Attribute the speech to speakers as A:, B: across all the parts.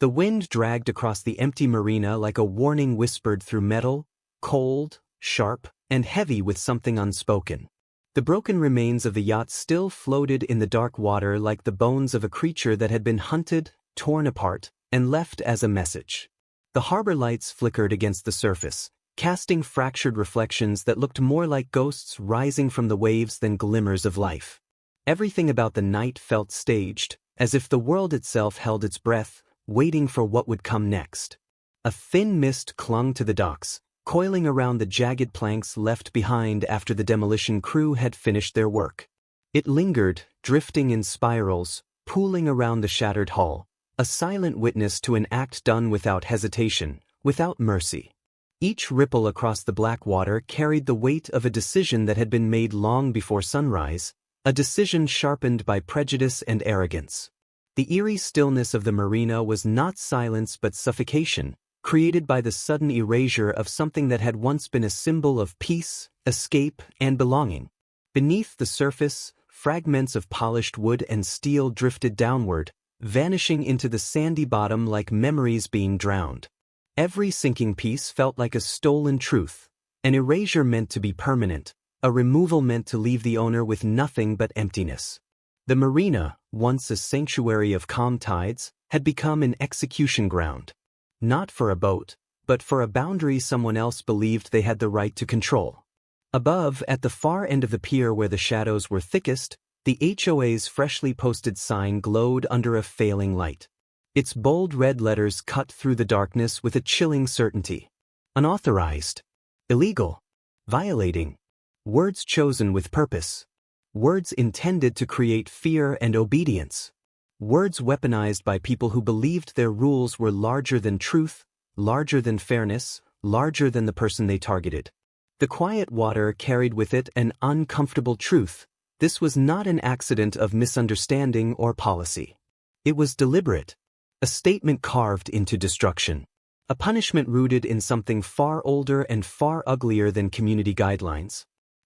A: The wind dragged across the empty marina like a warning whispered through metal, cold, sharp, and heavy with something unspoken. The broken remains of the yacht still floated in the dark water like the bones of a creature that had been hunted, torn apart, and left as a message. The harbor lights flickered against the surface, casting fractured reflections that looked more like ghosts rising from the waves than glimmers of life. Everything about the night felt staged, as if the world itself held its breath, waiting for what would come next. A thin mist clung to the docks, coiling around the jagged planks left behind after the demolition crew had finished their work. It lingered, drifting in spirals, pooling around the shattered hull, a silent witness to an act done without hesitation, without mercy. Each ripple across the black water carried the weight of a decision that had been made long before sunrise, a decision sharpened by prejudice and arrogance. The eerie stillness of the marina was not silence but suffocation, created by the sudden erasure of something that had once been a symbol of peace, escape, and belonging. Beneath the surface, fragments of polished wood and steel drifted downward, vanishing into the sandy bottom like memories being drowned. Every sinking piece felt like a stolen truth, an erasure meant to be permanent, a removal meant to leave the owner with nothing but emptiness. The marina, once a sanctuary of calm tides, had become an execution ground. Not for a boat, but for a boundary someone else believed they had the right to control. Above, at the far end of the pier where the shadows were thickest, the HOA's freshly posted sign glowed under a failing light. Its bold red letters cut through the darkness with a chilling certainty. Unauthorized. Illegal. Violating. Words chosen with purpose. Words intended to create fear and obedience. Words weaponized by people who believed their rules were larger than truth, larger than fairness, larger than the person they targeted. The quiet water carried with it an uncomfortable truth. This was not an accident of misunderstanding or policy. It was deliberate. A statement carved into destruction. A punishment rooted in something far older and far uglier than community guidelines.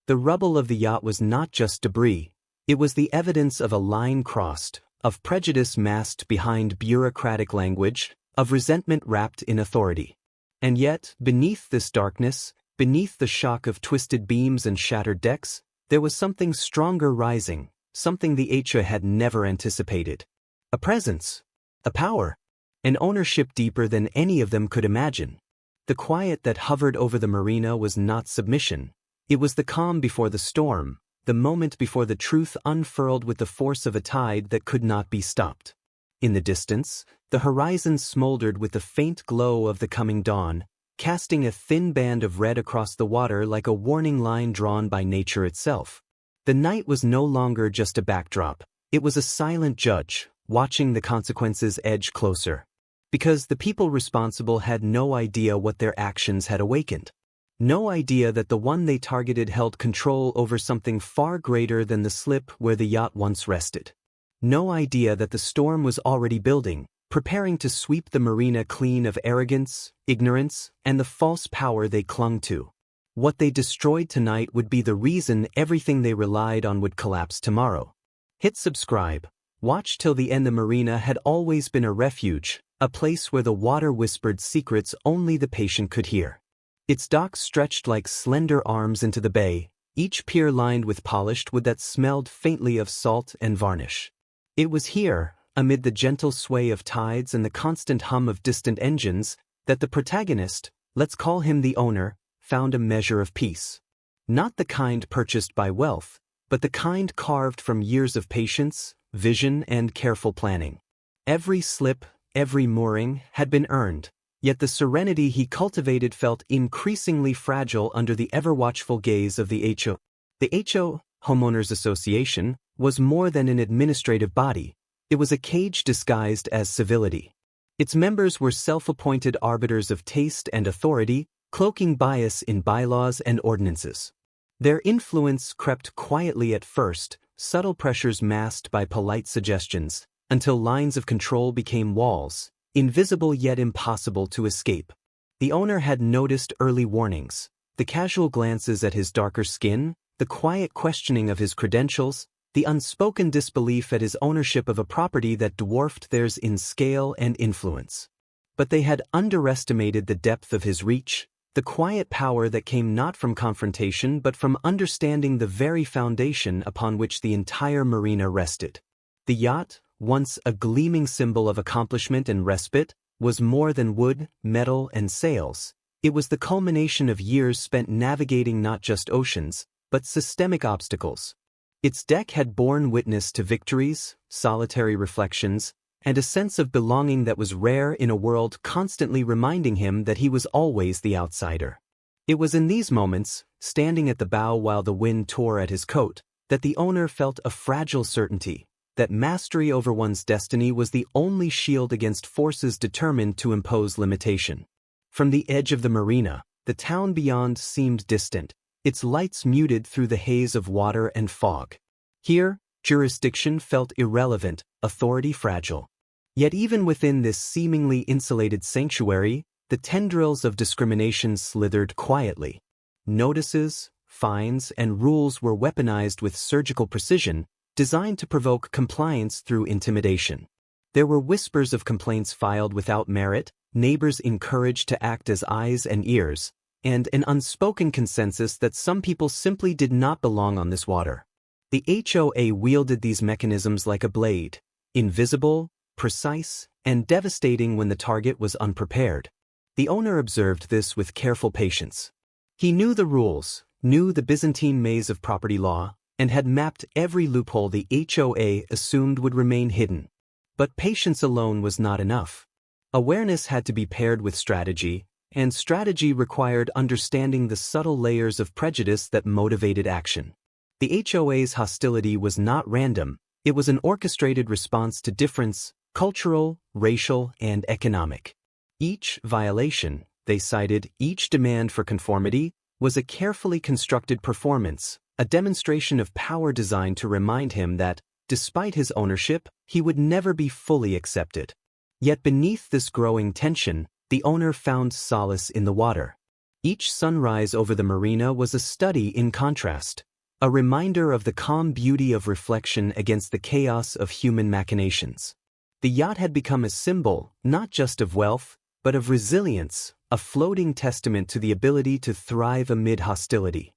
A: The rubble of the yacht was not just debris. It was the evidence of a line crossed, of prejudice masked behind bureaucratic language, of resentment wrapped in authority. And yet, beneath this darkness, beneath the shock of twisted beams and shattered decks, there was something stronger rising, something the HOA had never anticipated. A presence. A power. An ownership deeper than any of them could imagine. The quiet that hovered over the marina was not submission. It was the calm before the storm, the moment before the truth unfurled with the force of a tide that could not be stopped. In the distance, the horizon smoldered with the faint glow of the coming dawn, casting a thin band of red across the water like a warning line drawn by nature itself. The night was no longer just a backdrop. It was a silent judge, watching the consequences edge closer. Because the people responsible had no idea what their actions had awakened. No idea that the one they targeted held control over something far greater than the slip where the yacht once rested. No idea that the storm was already building, preparing to sweep the marina clean of arrogance, ignorance, and the false power they clung to. What they destroyed tonight would be the reason everything they relied on would collapse tomorrow. Hit subscribe. Watch till the end. The marina had always been a refuge, a place where the water whispered secrets only the patient could hear. Its docks stretched like slender arms into the bay, each pier lined with polished wood that smelled faintly of salt and varnish. It was here, amid the gentle sway of tides and the constant hum of distant engines, that the protagonist, let's call him the owner, found a measure of peace. Not the kind purchased by wealth, but the kind carved from years of patience, vision, and careful planning. Every slip, every mooring, had been earned. Yet the serenity he cultivated felt increasingly fragile under the ever-watchful gaze of the HOA. The HOA, Homeowners Association, was more than an administrative body. It was a cage disguised as civility. Its members were self-appointed arbiters of taste and authority, cloaking bias in bylaws and ordinances. Their influence crept quietly at first, subtle pressures masked by polite suggestions, until lines of control became walls, invisible yet impossible to escape. The owner had noticed early warnings, the casual glances at his darker skin, the quiet questioning of his credentials, the unspoken disbelief at his ownership of a property that dwarfed theirs in scale and influence. But they had underestimated the depth of his reach, the quiet power that came not from confrontation but from understanding the very foundation upon which the entire marina rested. The yacht, once a gleaming symbol of accomplishment and respite, was more than wood, metal, and sails. It was the culmination of years spent navigating not just oceans, but systemic obstacles. Its deck had borne witness to victories, solitary reflections, and a sense of belonging that was rare in a world constantly reminding him that he was always the outsider. It was in these moments, standing at the bow while the wind tore at his coat, that the owner felt a fragile certainty that mastery over one's destiny was the only shield against forces determined to impose limitation. From the edge of the marina, the town beyond seemed distant, its lights muted through the haze of water and fog. Here, jurisdiction felt irrelevant, authority fragile. Yet even within this seemingly insulated sanctuary, the tendrils of discrimination slithered quietly. Notices, fines, and rules were weaponized with surgical precision, designed to provoke compliance through intimidation. There were whispers of complaints filed without merit, neighbors encouraged to act as eyes and ears, and an unspoken consensus that some people simply did not belong on this water. The HOA wielded these mechanisms like a blade, invisible, precise, and devastating when the target was unprepared. The owner observed this with careful patience. He knew the rules, knew the Byzantine maze of property law, and had mapped every loophole the HOA assumed would remain hidden. But patience alone was not enough. Awareness had to be paired with strategy, and strategy required understanding the subtle layers of prejudice that motivated action. The HOA's hostility was not random, it was an orchestrated response to difference, cultural, racial, and economic. Each violation, they cited, each demand for conformity, was a carefully constructed performance, a demonstration of power designed to remind him that, despite his ownership, he would never be fully accepted. Yet beneath this growing tension, the owner found solace in the water. Each sunrise over the marina was a study in contrast, a reminder of the calm beauty of reflection against the chaos of human machinations. The yacht had become a symbol, not just of wealth, but of resilience, a floating testament to the ability to thrive amid hostility.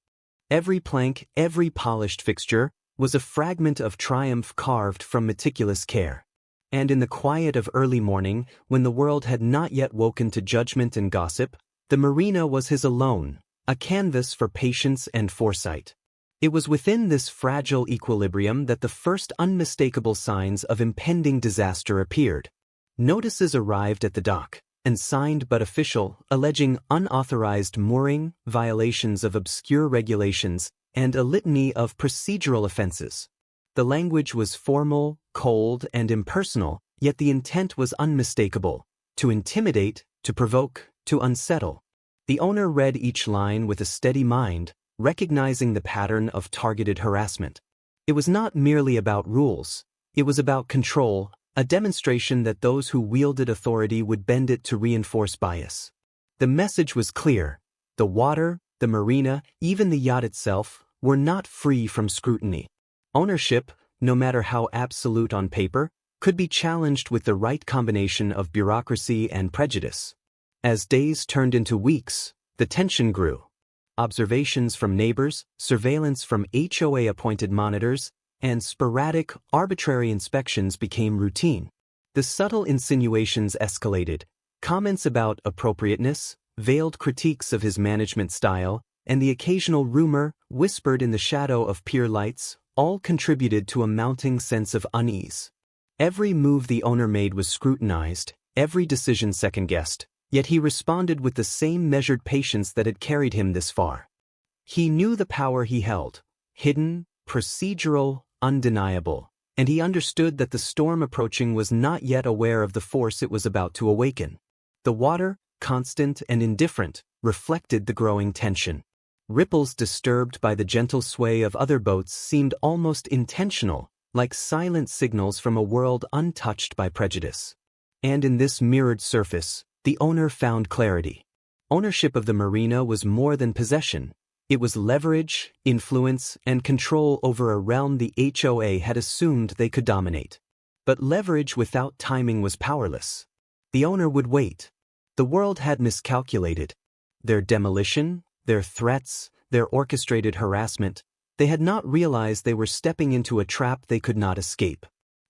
A: Every plank, every polished fixture, was a fragment of triumph carved from meticulous care. And in the quiet of early morning, when the world had not yet woken to judgment and gossip, the marina was his alone, a canvas for patience and foresight. It was within this fragile equilibrium that the first unmistakable signs of impending disaster appeared. Notices arrived at the dock, unsigned but official, alleging unauthorized mooring, violations of obscure regulations, and a litany of procedural offenses. The language was formal, cold, and impersonal, yet the intent was unmistakable: to intimidate, to provoke, to unsettle. The owner read each line with a steady mind, recognizing the pattern of targeted harassment. It was not merely about rules, it was about control, a demonstration that those who wielded authority would bend it to reinforce bias. The message was clear: the water, the marina, even the yacht itself, were not free from scrutiny. Ownership, no matter how absolute on paper, could be challenged with the right combination of bureaucracy and prejudice. As days turned into weeks, the tension grew. Observations from neighbors, surveillance from HOA-appointed monitors, and sporadic, arbitrary inspections became routine. The subtle insinuations escalated, comments about appropriateness, veiled critiques of his management style, and the occasional rumor, whispered in the shadow of pier lights, all contributed to a mounting sense of unease. Every move the owner made was scrutinized, every decision second-guessed, yet he responded with the same measured patience that had carried him this far. He knew the power he held, hidden, procedural, undeniable, and he understood that the storm approaching was not yet aware of the force it was about to awaken. The water, constant and indifferent, reflected the growing tension. Ripples disturbed by the gentle sway of other boats seemed almost intentional, like silent signals from a world untouched by prejudice. And in this mirrored surface, the owner found clarity. Ownership of the marina was more than possession. It was leverage, influence, and control over a realm the HOA had assumed they could dominate. But leverage without timing was powerless. The owner would wait. The world had miscalculated. Their demolition, their threats, their orchestrated harassment, they had not realized they were stepping into a trap they could not escape.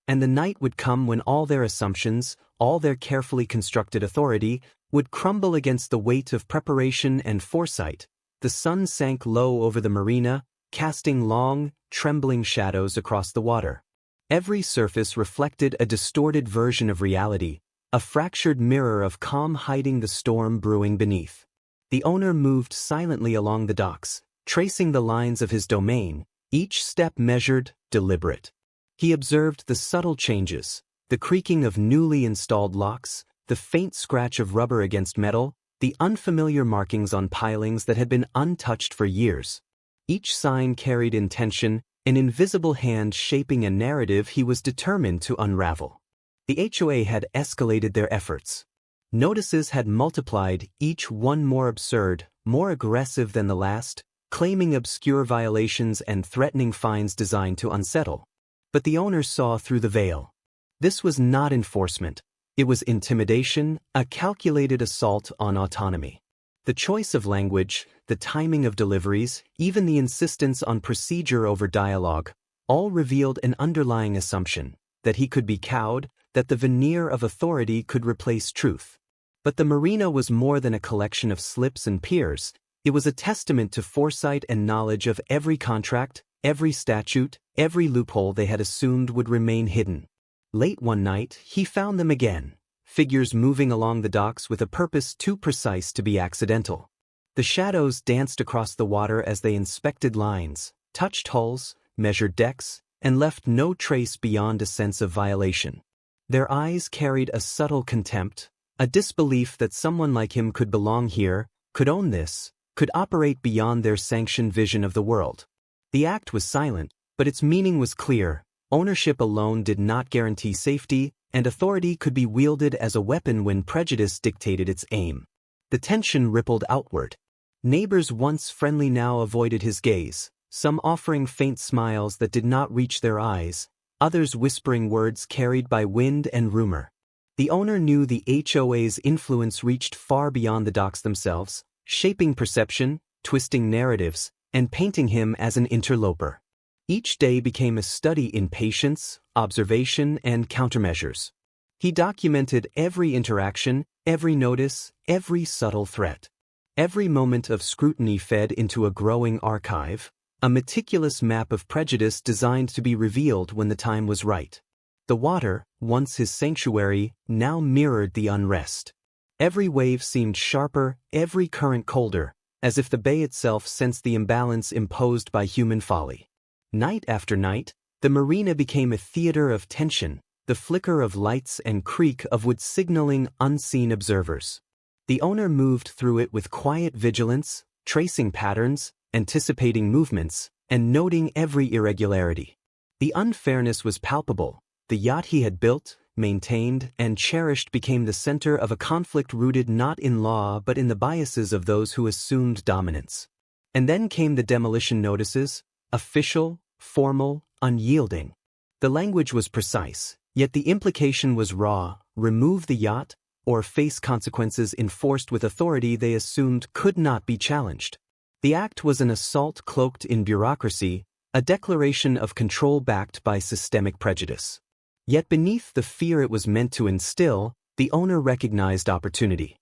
A: And the night would come when all their assumptions, all their carefully constructed authority, would crumble against the weight of preparation and foresight. The sun sank low over the marina, casting long, trembling shadows across the water. Every surface reflected a distorted version of reality, a fractured mirror of calm hiding the storm brewing beneath. The owner moved silently along the docks, tracing the lines of his domain, each step measured, deliberate. He observed the subtle changes, the creaking of newly installed locks, the faint scratch of rubber against metal, the unfamiliar markings on pilings that had been untouched for years. Each sign carried intention, an invisible hand shaping a narrative he was determined to unravel. The HOA had escalated their efforts. Notices had multiplied, each one more absurd, more aggressive than the last, claiming obscure violations and threatening fines designed to unsettle. But the owner saw through the veil. This was not enforcement. It was intimidation, a calculated assault on autonomy. The choice of language, the timing of deliveries, even the insistence on procedure over dialogue, all revealed an underlying assumption, that he could be cowed, that the veneer of authority could replace truth. But the marina was more than a collection of slips and piers. It was a testament to foresight and knowledge of every contract, every statute, every loophole they had assumed would remain hidden. Late one night, he found them again, figures moving along the docks with a purpose too precise to be accidental. The shadows danced across the water as they inspected lines, touched hulls, measured decks, and left no trace beyond a sense of violation. Their eyes carried a subtle contempt, a disbelief that someone like him could belong here, could own this, could operate beyond their sanctioned vision of the world. The act was silent, but its meaning was clear. Ownership alone did not guarantee safety, and authority could be wielded as a weapon when prejudice dictated its aim. The tension rippled outward. Neighbors once friendly now avoided his gaze, some offering faint smiles that did not reach their eyes, others whispering words carried by wind and rumor. The owner knew the HOA's influence reached far beyond the docks themselves, shaping perception, twisting narratives, and painting him as an interloper. Each day became a study in patience, observation, and countermeasures. He documented every interaction, every notice, every subtle threat. Every moment of scrutiny fed into a growing archive, a meticulous map of prejudice designed to be revealed when the time was right. The water, once his sanctuary, now mirrored the unrest. Every wave seemed sharper, every current colder, as if the bay itself sensed the imbalance imposed by human folly. Night after night, the marina became a theater of tension, the flicker of lights and creak of wood signaling unseen observers. The owner moved through it with quiet vigilance, tracing patterns, anticipating movements, and noting every irregularity. The unfairness was palpable. The yacht he had built, maintained, and cherished became the center of a conflict rooted not in law but in the biases of those who assumed dominance. And then came the demolition notices, official, formal, unyielding. The language was precise, yet the implication was raw: remove the yacht, or face consequences enforced with authority they assumed could not be challenged. The act was an assault cloaked in bureaucracy, a declaration of control backed by systemic prejudice. Yet beneath the fear it was meant to instill, the owner recognized opportunity.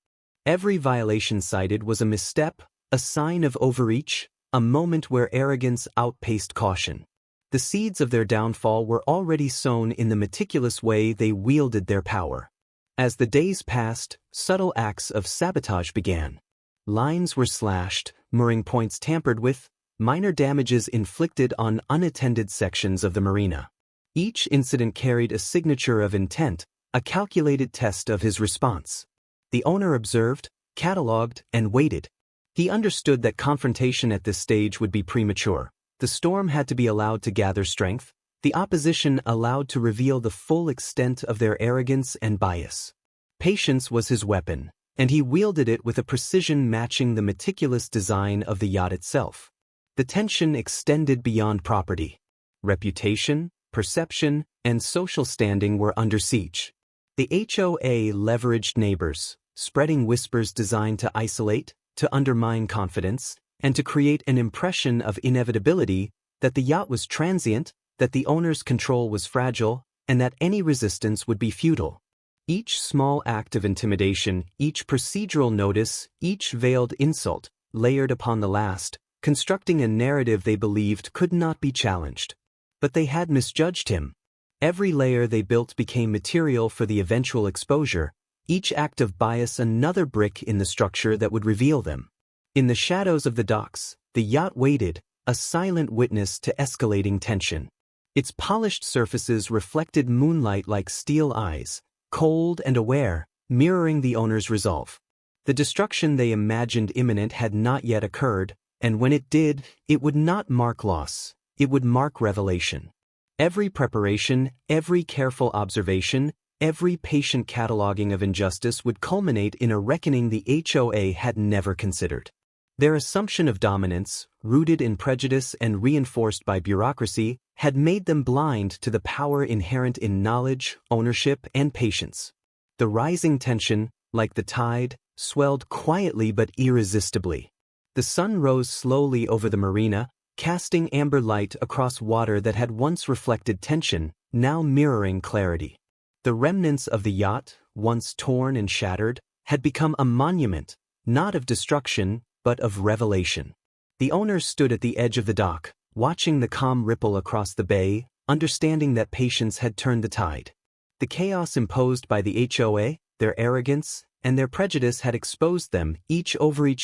A: Every violation cited was a misstep, a sign of overreach, a moment where arrogance outpaced caution. The seeds of their downfall were already sown in the meticulous way they wielded their power. As the days passed, subtle acts of sabotage began. Lines were slashed, mooring points tampered with, minor damages inflicted on unattended sections of the marina. Each incident carried a signature of intent, a calculated test of his response. The owner observed, catalogued, and waited. He understood that confrontation at this stage would be premature. The storm had to be allowed to gather strength, the opposition allowed to reveal the full extent of their arrogance and bias. Patience was his weapon, and he wielded it with a precision matching the meticulous design of the yacht itself. The tension extended beyond property. Reputation, perception, and social standing were under siege. The HOA leveraged neighbors, spreading whispers designed to isolate, to undermine confidence, and to create an impression of inevitability that the yacht was transient, that the owner's control was fragile, and that any resistance would be futile. Each small act of intimidation, each procedural notice, each veiled insult, layered upon the last, constructing a narrative they believed could not be challenged. But they had misjudged him. Every layer they built became material for the eventual exposure, each act of bias another brick in the structure that would reveal them. In the shadows of the docks, the yacht waited, a silent witness to escalating tension. Its polished surfaces reflected moonlight like steel eyes, cold and aware, mirroring the owner's resolve. The destruction they imagined imminent had not yet occurred, and when it did, it would not mark loss, it would mark revelation. Every preparation, every careful observation, every patient cataloging of injustice would culminate in a reckoning the HOA had never considered. Their assumption of dominance, rooted in prejudice and reinforced by bureaucracy, had made them blind to the power inherent in knowledge, ownership, and patience. The rising tension, like the tide, swelled quietly but irresistibly. The sun rose slowly over the marina, casting amber light across water that had once reflected tension, now mirroring clarity. The remnants of the yacht, once torn and shattered, had become a monument, not of destruction, but of revelation. The owner stood at the edge of the dock, watching the calm ripple across the bay, understanding that patience had turned the tide. The chaos imposed by the HOA, their arrogance, and their prejudice had exposed them, each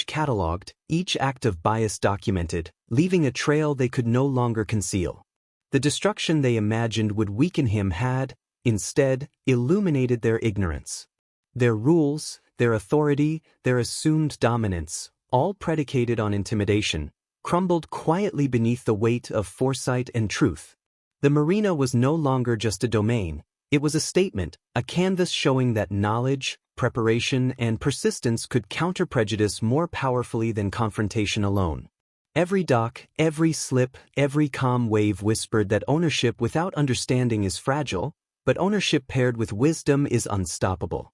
A: catalogued, each act of bias documented, leaving a trail they could no longer conceal. The destruction they imagined would weaken him had, instead, illuminated their ignorance. Their rules, their authority, their assumed dominance, all predicated on intimidation, crumbled quietly beneath the weight of foresight and truth. The marina was no longer just a domain, it was a statement, a canvas showing that knowledge, preparation, and persistence could counter prejudice more powerfully than confrontation alone. Every dock, every slip, every calm wave whispered that ownership without understanding is fragile, but ownership paired with wisdom is unstoppable.